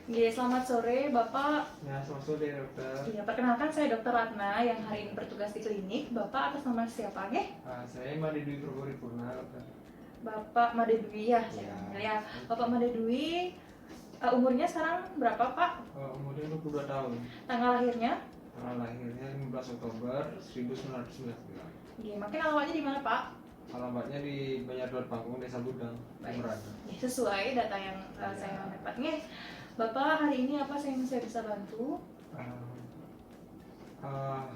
Iya, selamat sore Bapak. Ya, selamat sore dokter. Iya, perkenalkan saya Dr. Ratna yang hari ini bertugas di klinik. Bapak atas nama siapa, nggih? Saya Made Dwi Purwuripurna dokter. Bapak Made Dwi ya, saya panggil ya. Bapak Made Dwi, umurnya sekarang berapa, Pak? Umurnya 22 tahun. Tanggal lahirnya? Tanggal lahirnya 15 Oktober 1999. Iya, makin alamatnya di mana, Pak? Alamatnya di Banjardoor Panggung, Desa Budang, Baik. Merana. Ya, sesuai data yang saya dapat, nggih. Bapak hari ini apa yang saya bisa bantu?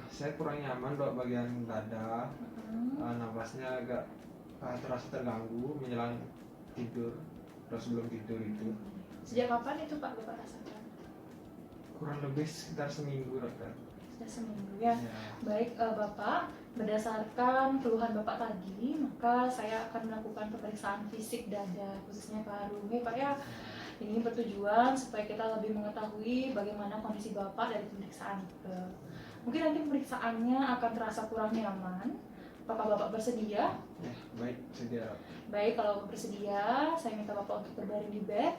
Saya kurang nyaman dok bagian dada. Napasnya agak terasa terganggu menjelang tidur atau sebelum tidur itu. Sejak kapan itu Pak Bapak rasakan? Kurang lebih sekitar seminggu dokter. Sudah seminggu ya. Ya. Baik, Bapak, berdasarkan keluhan Bapak tadi, maka saya akan melakukan pemeriksaan fisik dada, khususnya paru. Nih Pak ya, ini bertujuan supaya kita lebih mengetahui bagaimana kondisi Bapak dari pemeriksaan. Mungkin nanti pemeriksaannya akan terasa kurang nyaman. Apakah Bapak bersedia? Ya, baik, sedia. Baik, kalau bersedia, saya minta Bapak untuk berbaring di bed.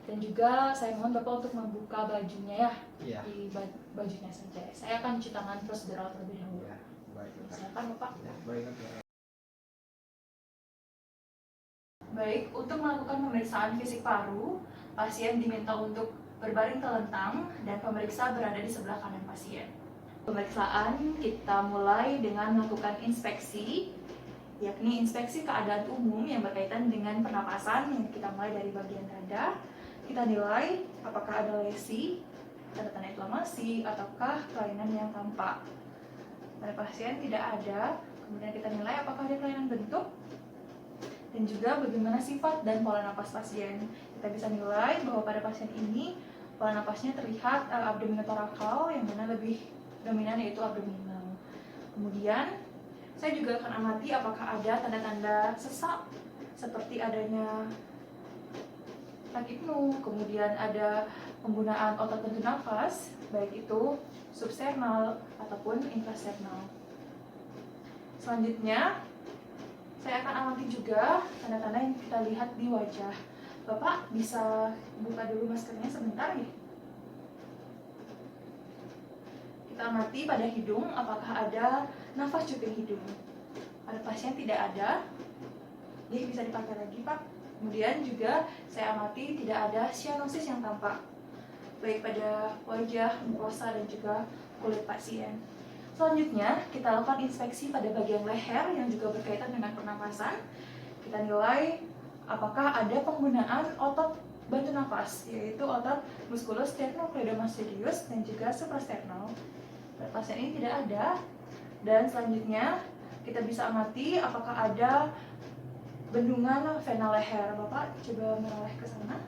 Dan juga saya mohon Bapak untuk membuka bajunya ya. Iya. Di bajunya saja. Saya akan cuci tangan prosedural terlebih dahulu. Ya, baik. Silakan Bapak. Ya, baik dokter. Baik, untuk melakukan pemeriksaan fisik paru, pasien diminta untuk berbaring telentang dan pemeriksa berada di sebelah kanan pasien. Pemeriksaan kita mulai dengan melakukan inspeksi, yakni inspeksi keadaan umum yang berkaitan dengan pernapasan yang kita mulai dari bagian dada. Kita nilai apakah ada lesi, tanda-tanda inflamasi, ataukah kelainan yang tampak. Pada pasien tidak ada, kemudian kita nilai apakah ada kelainan bentuk, dan juga bagaimana sifat dan pola napas pasien. Kita bisa nilai bahwa pada pasien ini pola napasnya terlihat abdominotorakal, yang mana lebih dominan yaitu abdominal. Kemudian saya juga akan amati apakah ada tanda-tanda sesak seperti adanya takipnu, kemudian ada penggunaan otot bantu nafas, baik itu substernal ataupun infrasternal. Selanjutnya, saya akan amati juga tanda-tanda yang kita lihat di wajah. Bapak bisa buka dulu maskernya sebentar ya. Kita amati pada hidung apakah ada nafas cuping hidung. Pada pasien tidak ada, dia bisa dipakai lagi Pak. Kemudian juga saya amati tidak ada cyanosis yang tampak, baik pada wajah, mukosa, dan juga kulit pasien. Selanjutnya, kita lakukan inspeksi pada bagian leher yang juga berkaitan dengan pernapasan. Kita nilai apakah ada penggunaan otot bantu nafas, yaitu otot musculus sternocleidomastoideus dan juga suprasternal. Pada pasien ini tidak ada. Dan selanjutnya, kita bisa amati apakah ada bendungan vena leher. Bapak coba menoleh ke sana.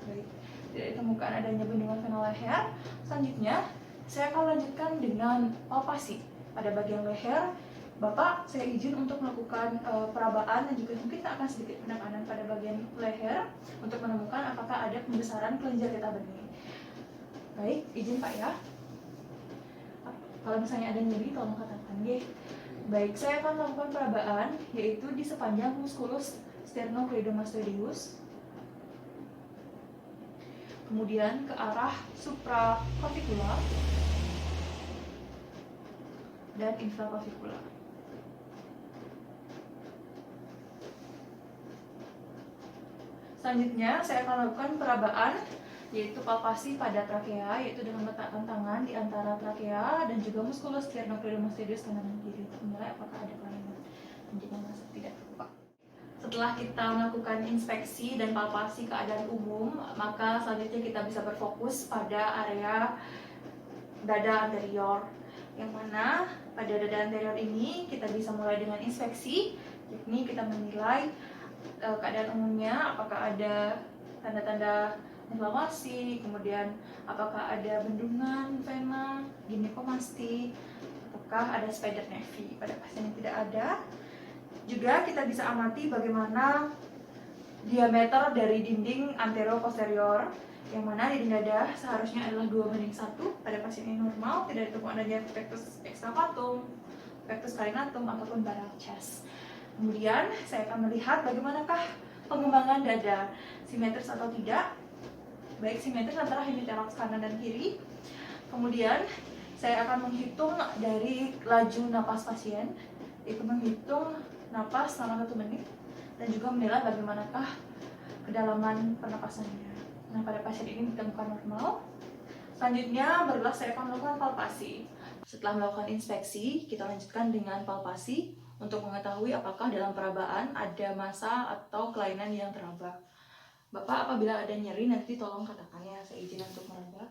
Baik, tidak ditemukan adanya bendungan vena leher. Selanjutnya, saya akan lanjutkan dengan palpasi pada bagian leher. Bapak, saya izin untuk melakukan perabaan dan juga mungkin akan sedikit penekanan pada bagian leher untuk menemukan apakah ada pembesaran kelenjar getah bening. Baik, izin Pak ya. Kalau misalnya ada nyeri, tolong katakan ya. Baik, saya akan melakukan perabaan yaitu di sepanjang musculus sternocleidomastoideus, kemudian ke arah supraclavicular dan infraclavicular. Selanjutnya, saya akan lakukan perabaan yaitu palpasi pada trakea, yaitu dengan meletakkan tangan di antara trakea dan juga musculus sternocleidomastoideus kanan dan kiri untuk menilai apakah ada kelainan dan jika masuk tidak terbuka. Setelah kita melakukan inspeksi dan palpasi keadaan umum, maka selanjutnya kita bisa berfokus pada area dada anterior, yang mana pada dada anterior ini kita bisa mulai dengan inspeksi, yakni kita menilai keadaan umumnya, apakah ada tanda-tanda inflamasi, kemudian apakah ada bendungan vena, ginekomasti, apakah ada spider nevi. Pada pasien yang tidak ada, juga kita bisa amati bagaimana diameter dari dinding anterior-posterior, yang mana dinding dada seharusnya adalah 2:1. Pada pasien yang normal tidak ditemukan adanya pectus excavatum, pectus carinatum, ataupun barrel chest. Kemudian saya akan melihat bagaimanakah pengembangan dada, simetris atau tidak. baik simetris antara hemitoraks kanan dan kiri. Kemudian saya akan menghitung dari laju napas pasien, yaitu menghitung napas selama 1 menit dan juga menilai bagaimanakah kedalaman pernapasannya. Nah, pada pasien ini ditemukan normal. Selanjutnya barulah saya akan melakukan palpasi. Setelah melakukan inspeksi, kita lanjutkan dengan palpasi untuk mengetahui apakah dalam perabaan ada massa atau kelainan yang teraba. Bapak, apabila ada nyeri nanti tolong katakan ya, saya izin untuk meraba.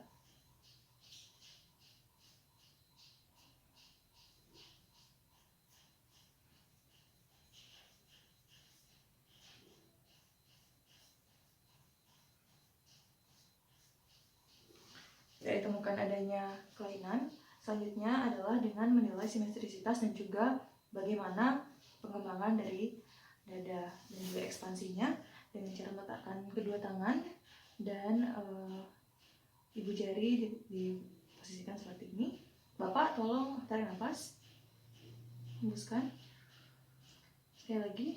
Tidak ditemukan adanya kelainan. Selanjutnya adalah dengan menilai simetrisitas dan juga bagaimana pengembangan dari dada dan juga ekspansinya dengan cara meletakkan kedua tangan dan ibu jari diposisikan seperti ini. Bapak tolong tarik nafas, hembuskan. Sekali lagi.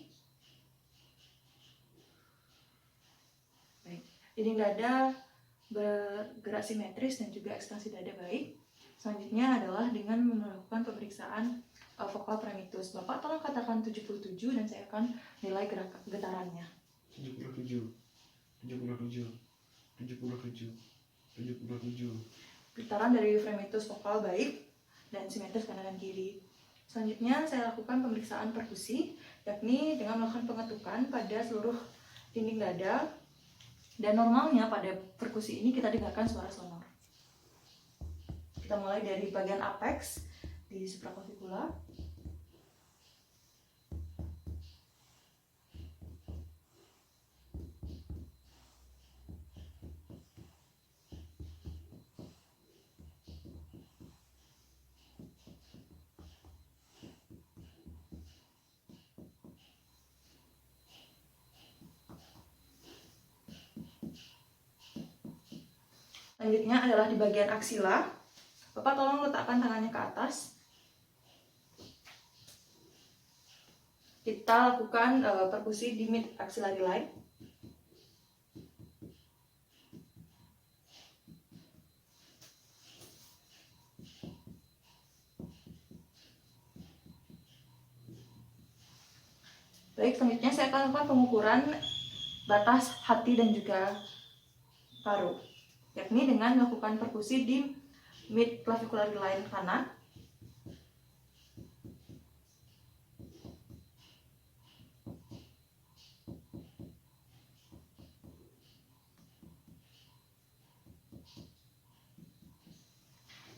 Baik, dinding dada bergerak simetris dan juga ekspansi dada baik. Selanjutnya adalah dengan melakukan pemeriksaan vokal primitus. Bapak tolong katakan 77 dan saya akan nilai getarannya. 77, 77, 77, 77. Getaran dari primitus vokal baik dan simetris kanan dan kiri. Selanjutnya saya lakukan pemeriksaan perkusi, yakni dengan melakukan pengetukan pada seluruh dinding dada. Dan normalnya pada perkusi ini kita dengarkan suara sonor. Kita mulai dari bagian apex di supraclavicular. Selanjutnya adalah di bagian aksila. Bapak tolong letakkan tangannya ke atas. Kita lakukan perkusi di mid axillary line. Baik, selanjutnya saya akan lakukan pengukuran batas hati dan juga paru, yakni dengan melakukan perkusi di mid clavicular line kanan.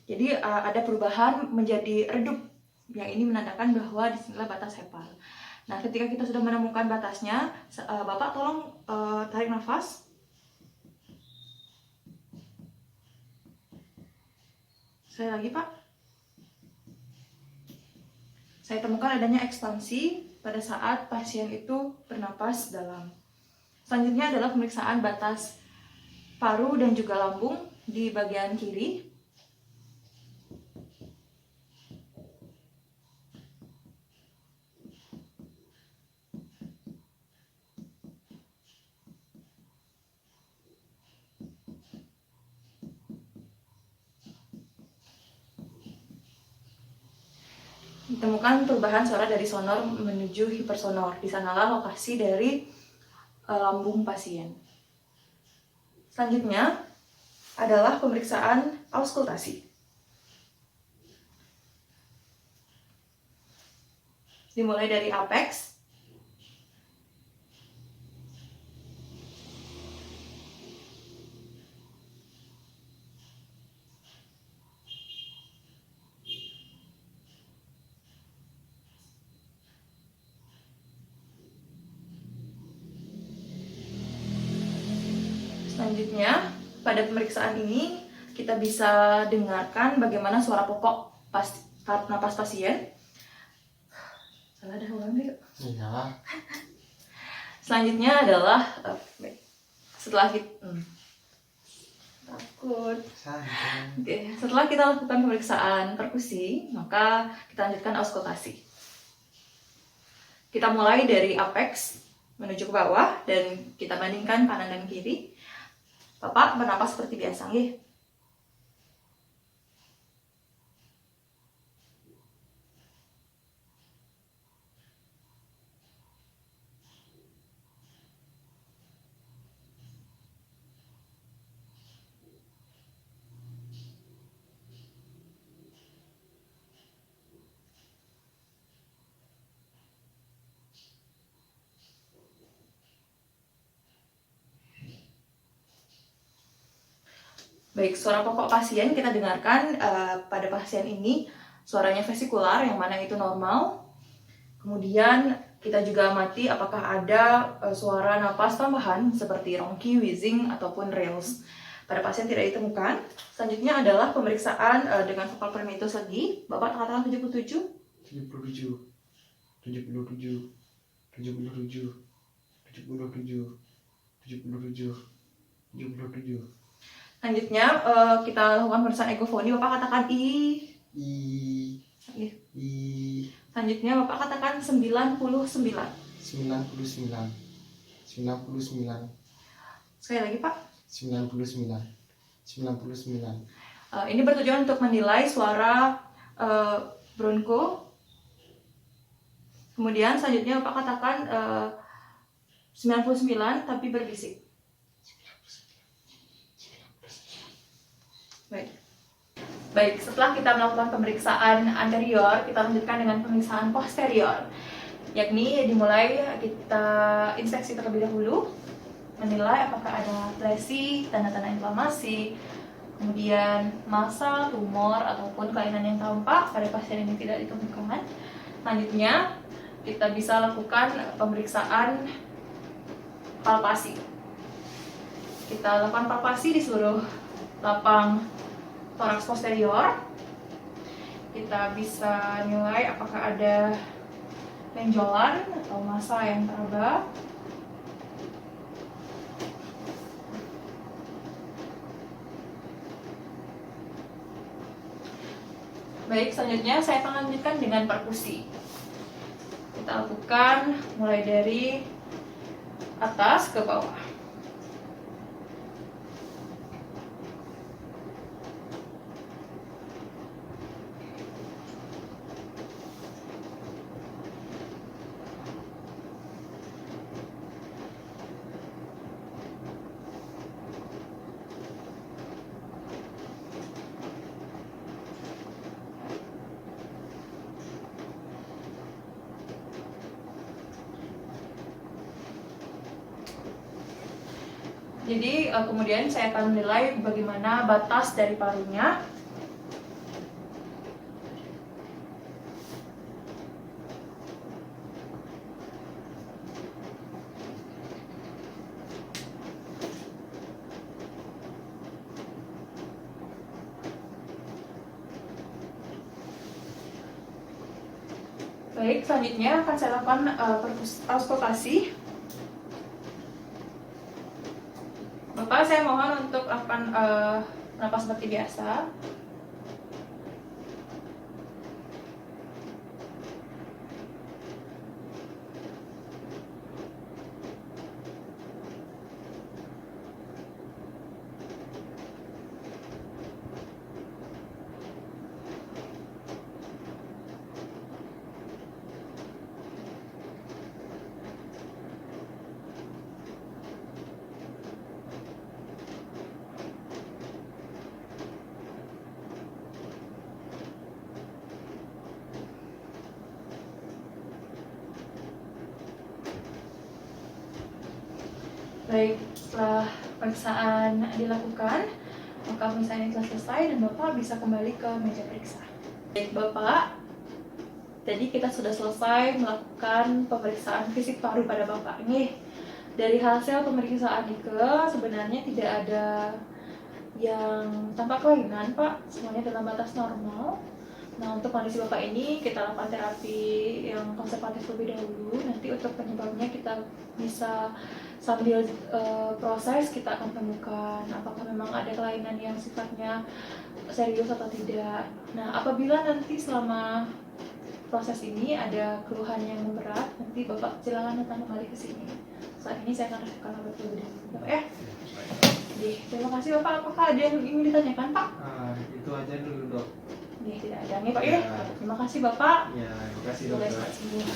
Jadi ada perubahan menjadi redup, yang ini menandakan bahwa disinilah batas hepal. Nah, ketika kita sudah menemukan batasnya, Bapak tolong tarik nafas. Sekali lagi, Pak. Saya temukan adanya ekspansi pada saat pasien itu bernapas dalam. Selanjutnya adalah pemeriksaan batas paru dan juga lambung di bagian kiri. Ditemukan perubahan suara dari sonor menuju hipersonor. Di sanalah lokasi dari lambung pasien. Selanjutnya adalah pemeriksaan auskultasi. Dimulai dari apex. Selanjutnya, pada pemeriksaan ini kita bisa dengarkan bagaimana suara pokok napas pasien. Salah dah ulang deh. Iya. Selanjutnya adalah setelah kita takut. Oke, setelah kita lakukan pemeriksaan perkusi, maka kita lanjutkan auskultasi. Kita mulai dari apex menuju ke bawah dan kita bandingkan kanan dan kiri. Bapak bernapas seperti biasa nggih. Baik, suara pokok pasien kita dengarkan pada pasien ini suaranya vesikular yang mana itu normal. Kemudian kita juga amati apakah ada suara napas tambahan seperti rongki, wheezing, ataupun rales. Pada pasien tidak ditemukan. Selanjutnya adalah pemeriksaan dengan vokal primitus lagi. Bapak katakan 77. 77 77 77 77 77 77. Selanjutnya kita lakukan pemeriksaan egofoni. Bapak katakan I. Selanjutnya Bapak katakan 99. 99. Sekali lagi Pak. 99. Ini bertujuan untuk menilai suara bronko. Kemudian selanjutnya Bapak katakan 99 tapi berbisik. Baik, setelah kita melakukan pemeriksaan anterior, kita lanjutkan dengan pemeriksaan posterior. Yakni dimulai kita inspeksi terlebih dahulu, menilai apakah ada lesi, tanda-tanda inflamasi, kemudian massa, tumor, ataupun kelainan yang tampak pada pasien ini tidak ditemukan. Selanjutnya, kita bisa lakukan pemeriksaan palpasi. Kita lakukan palpasi di seluruh lapang toraks posterior. Kita bisa nilai apakah ada benjolan atau massa yang teraba. Baik, selanjutnya saya akan lanjutkan dengan perkusi. Kita lakukan mulai dari atas ke bawah. Jadi kemudian saya akan menilai bagaimana batas dari parunya. Baik, selanjutnya akan saya lakukan auskultasi. Bapak, saya mohon untuk lakukan napas seperti biasa. Baik, setelah pemeriksaan dilakukan, maka pemeriksaan telah selesai dan Bapak bisa kembali ke meja periksa. Baik Bapak, jadi kita sudah selesai melakukan pemeriksaan fisik paru pada Bapak. Nih, dari hasil pemeriksaan Nike sebenarnya tidak ada yang tampak kelainan Pak, semuanya dalam batas normal. Nah, untuk kondisi Bapak ini kita lakukan terapi yang konservatif lebih dahulu. Nanti untuk penyebabnya kita bisa sambil proses kita akan temukan apakah memang ada kelainan yang sifatnya serius atau tidak. Nah, apabila nanti selama proses ini ada keluhan yang berat, nanti Bapak silakan datang kembali ke sini. saat ini saya akan resepkan obat terlebih dahulu Pak ya. Terima kasih Bapak. Apakah ada yang ingin ditanyakan Pak? Itu aja dulu dok. Tidak ada nih Pak ya. Terima kasih Bapak. Ya, terima kasih Semoga dokter. cepat sembuh.